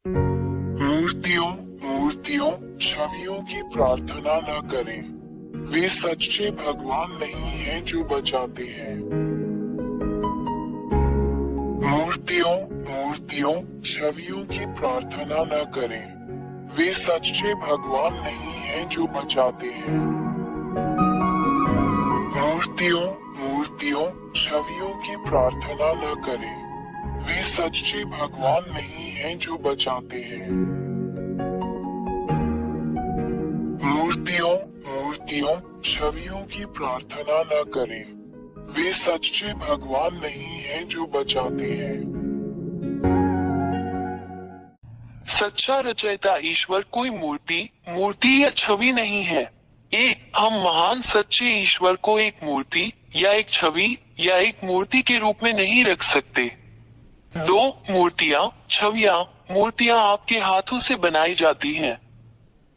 मूर्तियों मूर्तियों छवियों की प्रार्थना न करें। वे सच्चे भगवान नहीं हैं जो बचाते हैं। मूर्तियों मूर्तियों छवियों की प्रार्थना न करें। वे सच्चे भगवान नहीं हैं जो बचाते हैं। मूर्तियों मूर्तियों छवियों की प्रार्थना न करें। वे सच्चे भगवान नहीं हैं जो बचाते हैं। मूर्तियों मूर्तियों छवियों की प्रार्थना न करें। वे सच्चे भगवान नहीं हैं जो बचाते हैं। सच्चा रचयिता ईश्वर कोई मूर्ति या छवि नहीं है। हम महान सच्चे ईश्वर को एक मूर्ति या एक छवि या एक मूर्ति के रूप में नहीं रख सकते। दो मूर्तियां आपके हाथों से बनाई जाती हैं।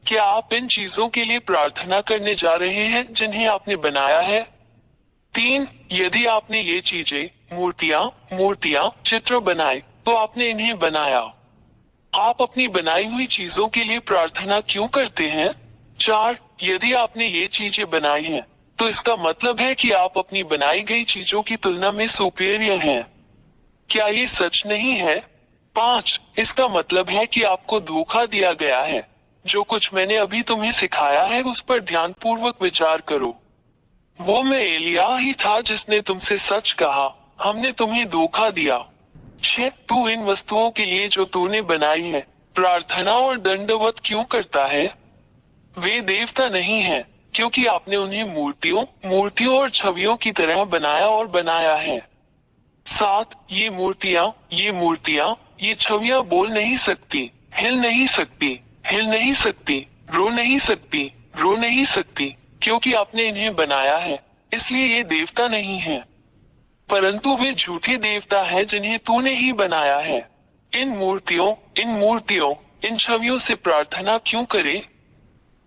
क्या आप इन चीजों के लिए प्रार्थना करने जा रहे हैं जिन्हें आपने बनाया है? तीन, यदि आपने ये चीजें मूर्तियां चित्र बनाए तो आपने इन्हें बनाया। आप अपनी बनाई हुई चीजों के लिए प्रार्थना क्यों करते हैं? चार, यदि आपने ये चीजें बनाई हैं तो इसका मतलब है कि आप अपनी बनाई गई चीजों की तुलना में सुपीरियर हैं। क्या ये सच नहीं है? पांच, इसका मतलब है कि आपको धोखा दिया गया है। जो कुछ मैंने अभी तुम्हें सिखाया है उस पर ध्यानपूर्वक विचार करो। वो मैं एलिया ही था जिसने तुमसे सच कहा, हमने तुम्हें धोखा दिया। छह, तू इन वस्तुओं के लिए जो तूने बनाई है प्रार्थना और दंडवत क्यों करता है? वे देवता नहीं हैं, क्योंकि आपने उन्हें मूर्तियों और छवियों की तरह बनाया है। सात, ये छवियां बोल नहीं सकती, हिल नहीं सकती, रो नहीं सकती, क्योंकि आपने इन्हें बनाया है, इसलिए ये देवता नहीं है। परंतु वे झूठे देवता हैं जिन्हें तूने ही बनाया है। इन छवियों से प्रार्थना क्यों करे?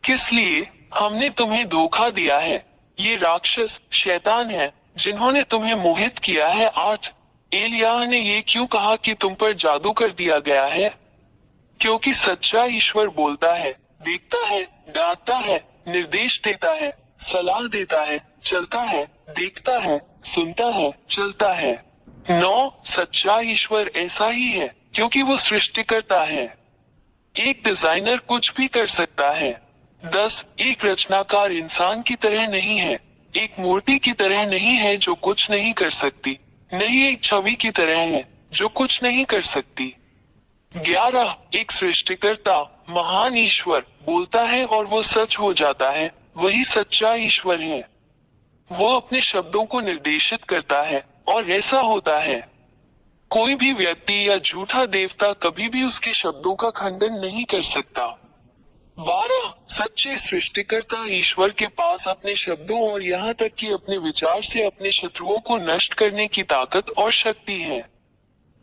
किस लिए? हमने तुम्हें धोखा दिया है। ये राक्षस शैतान है जिन्होंने तुम्हें मोहित किया है। आठ, एलिया ने ये क्यों कहा कि तुम पर जादू कर दिया गया है? क्योंकि सच्चा ईश्वर बोलता है, देखता है, डांटता है, निर्देश देता है, सलाह देता है, चलता है, देखता है, सुनता है, चलता है। नौ, सच्चा ईश्वर ऐसा ही है क्योंकि वो सृष्टिकर्ता है। एक डिजाइनर कुछ भी कर सकता है। 10, एक रचनाकार इंसान की तरह नहीं है, एक मूर्ति की तरह नहीं है जो कुछ नहीं कर सकती, नहीं एक छवि की तरह है जो कुछ नहीं कर सकती। 11, एक सृष्टिकर्ता महान ईश्वर बोलता है और वो सच हो जाता है, वही सच्चा ईश्वर है। वो अपने शब्दों को निर्देशित करता है और ऐसा होता है। कोई भी व्यक्ति या झूठा देवता कभी भी उसके शब्दों का खंडन नहीं कर सकता। 12, सच्चे सृष्टिकर्ता ईश्वर के पास अपने शब्दों और यहाँ तक कि अपने विचार से अपने शत्रुओं को नष्ट करने की ताकत और शक्ति है।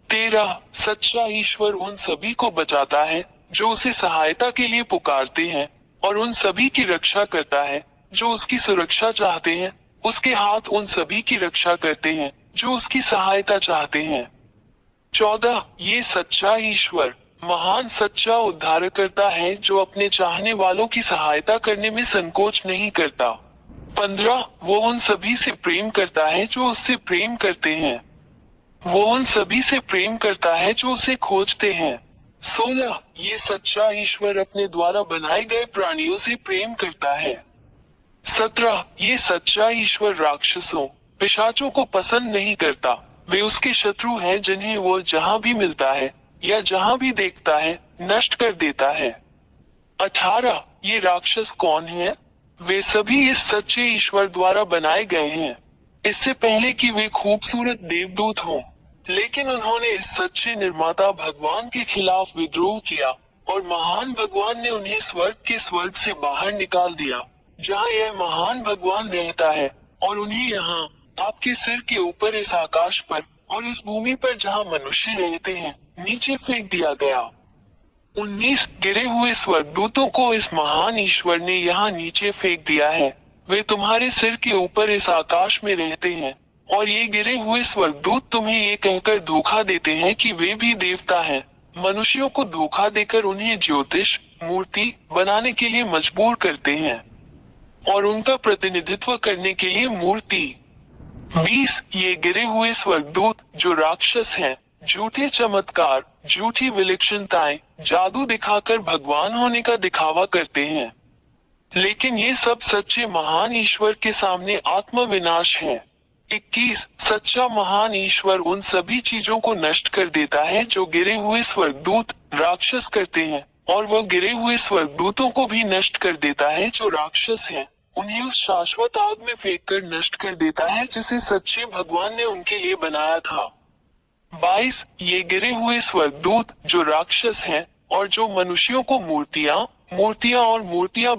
13, सच्चा ईश्वर उन सभी को बचाता है जो उसे सहायता के लिए पुकारते हैं और उन सभी की रक्षा करता है जो उसकी सुरक्षा चाहते हैं। उसके हाथ उन सभी की रक्षा करते हैं जो उसकी सहायता चाहते हैं। 14, ये सच्चा ईश्वर महान सच्चा उद्धारकर्ता है जो अपने चाहने वालों की सहायता करने में संकोच नहीं करता। 15, वो उन सभी से प्रेम करता है जो उससे प्रेम करते हैं। वो उन सभी से प्रेम करता है जो उसे खोजते हैं। 16, ये सच्चा ईश्वर अपने द्वारा बनाए गए प्राणियों से प्रेम करता है। 17, ये सच्चा ईश्वर राक्षसों पिशाचों को पसंद नहीं करता, वे उसके शत्रु हैं जिन्हें वो जहाँ भी मिलता है या जहाँ भी देखता है नष्ट कर देता है। 18, ये राक्षस कौन है? वे सभी इस सच्चे ईश्वर द्वारा बनाए गए हैं, इससे पहले कि वे खूबसूरत देवदूत हों। लेकिन उन्होंने इस सच्चे निर्माता भगवान के खिलाफ विद्रोह किया और महान भगवान ने उन्हें स्वर्ग से बाहर निकाल दिया जहाँ यह महान भगवान रहता है, और उन्हें यहाँ आपके सिर के ऊपर इस आकाश पर और इस भूमि पर जहाँ मनुष्य रहते हैं नीचे फेंक दिया गया। 19, गिरे हुए स्वर्गदूतों को इस महान ईश्वर ने यहाँ नीचे फेंक दिया है। वे तुम्हारे सिर के ऊपर इस आकाश में रहते हैं और ये गिरे हुए स्वर्गदूत तुम्हें ये कहकर धोखा देते हैं कि वे भी देवता हैं, मनुष्यों को धोखा देकर उन्हें ज्योतिष मूर्ति बनाने के लिए मजबूर करते हैं और उनका प्रतिनिधित्व करने के लिए मूर्ति। 20 ये गिरे हुए स्वर्गदूत जो राक्षस हैं, झूठे चमत्कार, झूठी विलक्षणताएं, जादू दिखाकर भगवान होने का दिखावा करते हैं, लेकिन ये सब सच्चे महान ईश्वर के सामने आत्मविनाश है। 21 सच्चा महान ईश्वर उन सभी चीजों को नष्ट कर देता है जो गिरे हुए स्वर्गदूत राक्षस करते हैं, और वह गिरे हुए स्वर्गदूतों को भी नष्ट कर देता है जो राक्षस हैं, उन्हें उस शाश्वत आग में फेंक कर नष्ट कर देता है जिसे सच्चे भगवान ने उनके लिए बनाया था। 22 ये गिरे हुए स्वर्गदूत जो राक्षस हैं और जो मनुष्यों को मूर्तियां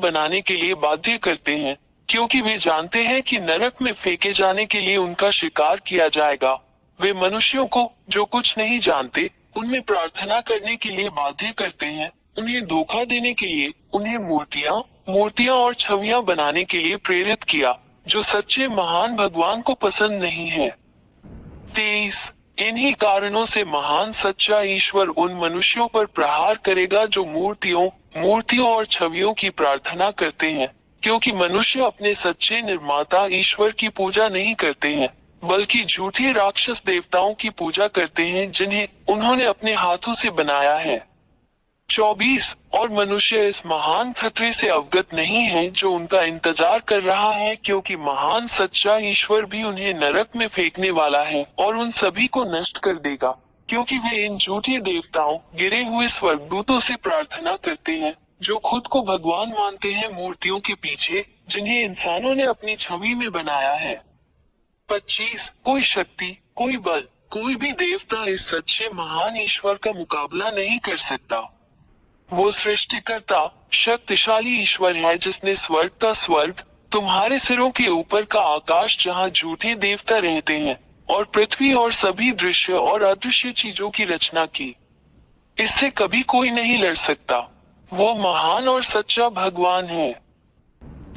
बनाने के लिए बाध्य करते हैं, क्योंकि वे जानते हैं कि नरक में फेंके जाने के लिए उनका शिकार किया जाएगा। वे मनुष्यों को जो कुछ नहीं जानते उनमें प्रार्थना करने के लिए बाध्य करते हैं, उन्हें धोखा देने के लिए उन्हें मूर्तियां और छवियां बनाने के लिए प्रेरित किया, जो सच्चे महान भगवान को पसंद नहीं है। 23 इन्हीं कारणों से महान सच्चा ईश्वर उन मनुष्यों पर प्रहार करेगा जो मूर्तियों और छवियों की प्रार्थना करते हैं, क्योंकि मनुष्य अपने सच्चे निर्माता ईश्वर की पूजा नहीं करते हैं, बल्कि झूठे राक्षस देवताओं की पूजा करते हैं जिन्हें उन्होंने अपने हाथों से बनाया है। 24 और मनुष्य इस महान खतरे से अवगत नहीं है जो उनका इंतजार कर रहा है, क्योंकि महान सच्चा ईश्वर भी उन्हें नरक में फेंकने वाला है और उन सभी को नष्ट कर देगा, क्योंकि वे इन झूठे देवताओं गिरे हुए स्वर्गदूतों से प्रार्थना करते हैं जो खुद को भगवान मानते हैं मूर्तियों के पीछे जिन्हें इंसानों ने अपनी छवि में बनाया है। 25 कोई शक्ति, कोई बल, कोई भी देवता इस सच्चे महान ईश्वर का मुकाबला नहीं कर सकता। वो सृष्टिकर्ता शक्तिशाली ईश्वर है जिसने स्वर्ग का स्वर्ग, तुम्हारे सिरों के ऊपर का आकाश जहाँ झूठे देवता रहते हैं, और पृथ्वी और सभी दृश्य और अदृश्य चीजों की रचना की। इससे कभी कोई नहीं लड़ सकता। वो महान और सच्चा भगवान है।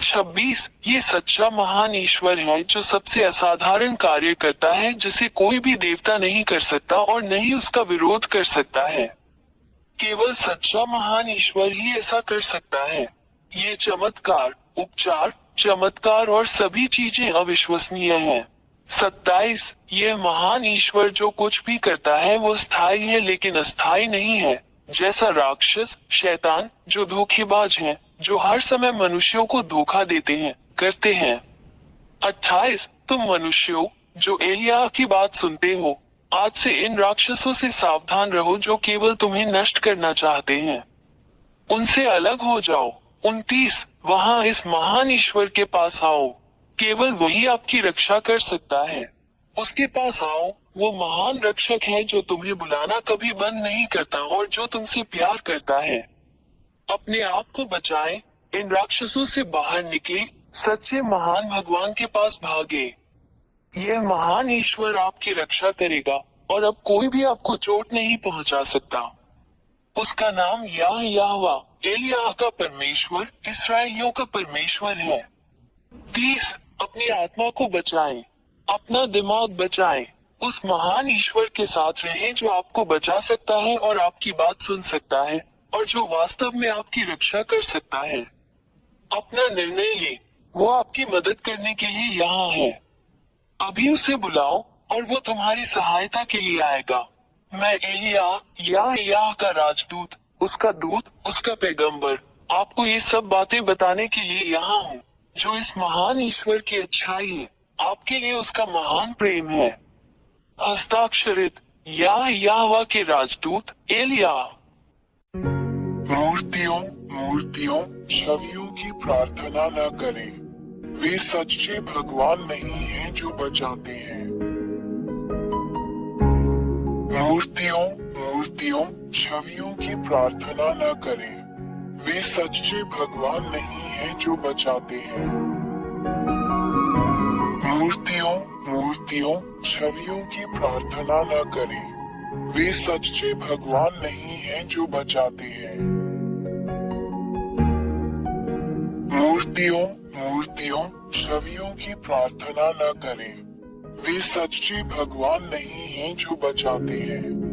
26 ये सच्चा महान ईश्वर है जो सबसे असाधारण कार्य करता है जिसे कोई भी देवता नहीं कर सकता और न ही उसका विरोध कर सकता है। केवल सच्चा महान ईश्वर ही ऐसा कर सकता है। ये चमत्कार, उपचार, चमत्कार और सभी चीजें अविश्वसनीय हैं। 27 यह महान ईश्वर जो कुछ भी करता है वो स्थायी है लेकिन अस्थायी नहीं है, जैसा राक्षस शैतान जो धोखेबाज हैं, जो हर समय मनुष्यों को धोखा देते हैं करते हैं। 28 तुम मनुष्यों जो एलिया की बात सुनते हो, आज से इन राक्षसों से सावधान रहो जो केवल तुम्हें नष्ट करना चाहते हैं। उनसे अलग हो जाओ। 29 वहाँ इस महान ईश्वर के पास आओ, केवल वही आपकी रक्षा कर सकता है। उसके पास आओ, वो महान रक्षक है जो तुम्हें बुलाना कभी बंद नहीं करता और जो तुमसे प्यार करता है। अपने आप को बचाएं, इन राक्षसों से बाहर निकले, सच्चे महान भगवान के पास भागे। यह महान ईश्वर आपकी रक्षा करेगा और अब कोई भी आपको चोट नहीं पहुंचा सकता। उसका नाम यहोवा, एलिय्याह का परमेश्वर, इस्राएलियों का परमेश्वर है। 30 अपनी आत्मा को बचाएं, अपना दिमाग बचाएं, उस महान ईश्वर के साथ रहें जो आपको बचा सकता है और आपकी बात सुन सकता है और जो वास्तव में आपकी रक्षा कर सकता है। अपना निर्णय लें, वो आपकी मदद करने के लिए यहाँ है। अभी उसे बुलाओ और वो तुम्हारी सहायता के लिए आएगा। मैं एलिय्याह का राजदूत, उसका दूत, उसका पैगंबर, आपको ये सब बातें बताने के लिए यहाँ हूँ, जो इस महान ईश्वर की अच्छाई है, आपके लिए उसका महान प्रेम है। हस्ताक्षरित यहोवा के राजदूत एलिय्याह। मूर्तियों छवियों की प्रार्थना न करें, वे सच्चे भगवान नहीं हैं जो बचाते हैं। मूर्तियों छवियों की प्रार्थना न करें, वे सच्चे भगवान नहीं हैं जो बचाते हैं। मूर्तियों छवियों की प्रार्थना न करें, वे सच्चे भगवान नहीं हैं जो बचाते हैं। मूर्तियों छवियों की प्रार्थना न करें, वे सच्चे भगवान नहीं हैं जो बचाते हैं।